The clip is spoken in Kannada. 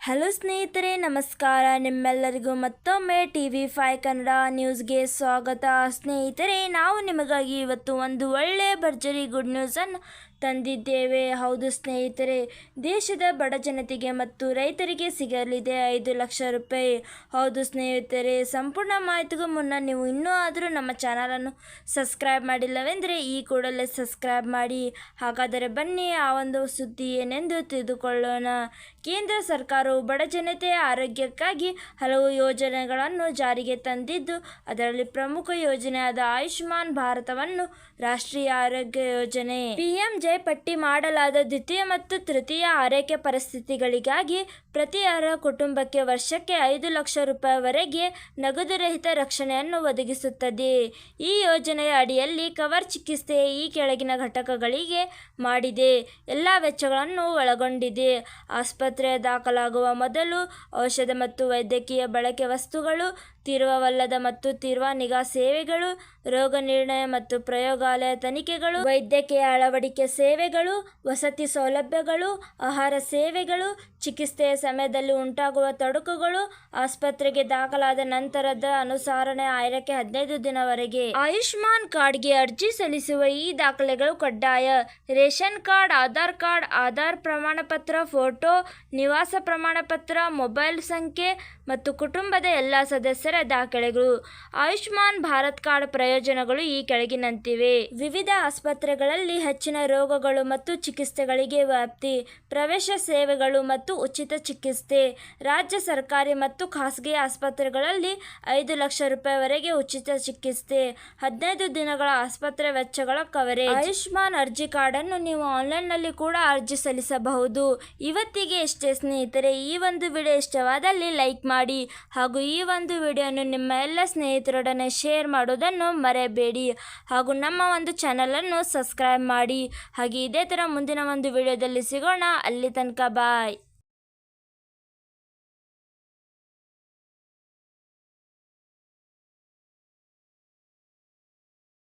ಹಲೋ ಸ್ನೇಹಿತರೆ, ನಮಸ್ಕಾರ. ನಿಮ್ಮೆಲ್ಲರಿಗೂ ಮತ್ತೊಮ್ಮೆ TV5 ಕನ್ನಡ ನ್ಯೂಸ್ಗೆ ಸ್ವಾಗತ. ಸ್ನೇಹಿತರೆ, ನಾವು ನಿಮಗಾಗಿ ಇವತ್ತು ಒಂದು ಒಳ್ಳೆಯ ಭರ್ಜರಿ ಗುಡ್ ನ್ಯೂಸನ್ನು ತಂದಿದ್ದೇವೆ. ಹೌದು ಸ್ನೇಹಿತರೆ, ದೇಶದ ಬಡ ಜನತೆಗೆ ಮತ್ತು ರೈತರಿಗೆ ಸಿಗಲಿದೆ 5 ಲಕ್ಷ ರೂಪಾಯಿ. ಹೌದು ಸ್ನೇಹಿತರೆ, ಸಂಪೂರ್ಣ ಮಾಹಿತಿಗೂ ಮುನ್ನ ನೀವು ಇನ್ನೂ ಆದರೂ ನಮ್ಮ ಚಾನಲನ್ನು ಸಬ್ಸ್ಕ್ರೈಬ್ ಮಾಡಿಲ್ಲವೆಂದರೆ ಈ ಕೂಡಲೇ ಸಬ್ಸ್ಕ್ರೈಬ್ ಮಾಡಿ. ಹಾಗಾದರೆ ಬನ್ನಿ ಆ ಒಂದು ಸುದ್ದಿ ಏನೆಂದು ತಿಳಿದುಕೊಳ್ಳೋಣ. ಕೇಂದ್ರ ಸರ್ಕಾರವು ಬಡ ಜನತೆಯ ಆರೋಗ್ಯಕ್ಕಾಗಿ ಹಲವು ಯೋಜನೆಗಳನ್ನು ಜಾರಿಗೆ ತಂದಿದ್ದು, ಅದರಲ್ಲಿ ಪ್ರಮುಖ ಯೋಜನೆಯಾದ ಆಯುಷ್ಮಾನ್ ಭಾರತವನ್ನು ರಾಷ್ಟ್ರೀಯ ಆರೋಗ್ಯ ಯೋಜನೆ PMJ ಪಟ್ಟಿ ಮಾಡಲಾದ ದ್ವಿತೀಯ ಮತ್ತು ತೃತೀಯ ಆರೈಕೆ ಪರಿಸ್ಥಿತಿಗಳಿಗಾಗಿ ಪ್ರತಿ ಅರ್ಹ ಕುಟುಂಬಕ್ಕೆ ವರ್ಷಕ್ಕೆ 5 ಲಕ್ಷ ರೂಪಾಯಿವರೆಗೆ ನಗದುರಹಿತ ರಕ್ಷಣೆಯನ್ನು ಒದಗಿಸುತ್ತದೆ. ಈ ಯೋಜನೆಯ ಅಡಿಯಲ್ಲಿ ಕವರ್ ಚಿಕಿತ್ಸೆ ಈ ಕೆಳಗಿನ ಘಟಕಗಳಿಗೆ ಮಾಡಿದೆ. ಎಲ್ಲ ವೆಚ್ಚಗಳನ್ನು ಒಳಗೊಂಡಿದೆ. ಆಸ್ಪತ್ರೆಯ ದಾಖಲಾಗುವ ಮೊದಲು ಔಷಧ ಮತ್ತು ವೈದ್ಯಕೀಯ ಬಳಕೆ ವಸ್ತುಗಳು, ತೀವ್ರವಲ್ಲದ ಮತ್ತು ತೀವ್ರ ನಿಗಾ ಸೇವೆಗಳು, ರೋಗ ನಿರ್ಣಯ ಮತ್ತು ಪ್ರಯೋಗಾಲಯ ತನಿಖೆಗಳು, ವೈದ್ಯಕೀಯ ಅಳವಡಿಕೆ ಸೇವೆಗಳು, ವಸತಿ ಸೌಲಭ್ಯಗಳು, ಆಹಾರ ಸೇವೆಗಳು, ಚಿಕಿತ್ಸೆಯ ಸಮಯದಲ್ಲಿ ಉಂಟಾಗುವ ತೊಡಕುಗಳು, ಆಸ್ಪತ್ರೆಗೆ ದಾಖಲಾದ ನಂತರದ ಅನುಸರಣೆ ಆರೈಕೆ 15 ದಿನವರೆಗೆ. ಆಯುಷ್ಮಾನ್ ಕಾರ್ಡ್ಗೆ ಅರ್ಜಿ ಸಲ್ಲಿಸುವ ಈ ದಾಖಲೆಗಳು ಕಡ್ಡಾಯ. ರೇಷನ್ ಕಾರ್ಡ್, ಆಧಾರ್ ಪ್ರಮಾಣಪತ್ರ, ಫೋಟೋ, ನಿವಾಸ ಪ್ರಮಾಣಪತ್ರ, ಮೊಬೈಲ್ ಸಂಖ್ಯೆ ಮತ್ತು ಕುಟುಂಬದ ಎಲ್ಲ ಸದಸ್ಯರ ದಾಖಲೆಗಳು. ಆಯುಷ್ಮಾನ್ ಭಾರತ್ ಕಾರ್ಡ್ ಪ್ರಯೋಜನಗಳು ಈ ಕೆಳಗಿನಂತಿವೆ. ವಿವಿಧ ಆಸ್ಪತ್ರೆಗಳಲ್ಲಿ ಹೆಚ್ಚಿನ ರೋಗಗಳು ಮತ್ತು ಚಿಕಿತ್ಸೆಗಳಿಗೆ ವ್ಯಾಪ್ತಿ, ಪ್ರವೇಶ ಸೇವೆಗಳು ಮತ್ತು ಉಚಿತ ಚಿಕಿತ್ಸೆ. ರಾಜ್ಯ ಸರ್ಕಾರಿ ಮತ್ತು ಖಾಸಗಿ ಆಸ್ಪತ್ರೆಗಳಲ್ಲಿ 5 ಲಕ್ಷ ರೂಪಾಯಿವರೆಗೆ ಉಚಿತ ಚಿಕಿತ್ಸೆ, 15 ದಿನಗಳ ಆಸ್ಪತ್ರೆ ವೆಚ್ಚಗಳ ಕವರೇಜ್. ಆಯುಷ್ಮಾನ್ ಅರ್ಜಿ ಕಾರ್ಡನ್ನು ನೀವು ಆನ್ಲೈನ್ನಲ್ಲಿ ಕೂಡ ಅರ್ಜಿ ಸಲ್ಲಿಸಬಹುದು. ಇವತ್ತಿಗೆ ಇಷ್ಟೇ ಸ್ನೇಹಿತರೆ. ಈ ಒಂದು ವಿಡಿಯೋ ಇಷ್ಟವಾದಲ್ಲಿ ಲೈಕ್ ಮಾಡಿ ಹಾಗೂ ಈ ಒಂದು ವಿಡಿಯೋನು ನಿಮ್ಮ ಎಲ್ಲ ಸ್ನೇಹಿತರೊಡನೆ ಶೇರ್ ಮಾಡೋದನ್ನು ಮರೆಯಬೇಡಿ. ಹಾಗೂ ನಮ್ಮ ಒಂದು ಚಾನಲನ್ನು ಸಬ್ಸ್ಕ್ರೈಬ್ ಮಾಡಿ. ಹಾಗೆ ಇದೇ ಥರ ಮುಂದಿನ ಒಂದು ವಿಡಿಯೋದಲ್ಲಿ ಸಿಗೋಣ. ಅಲ್ಲಿ ತನಕ ಬಾಯ್.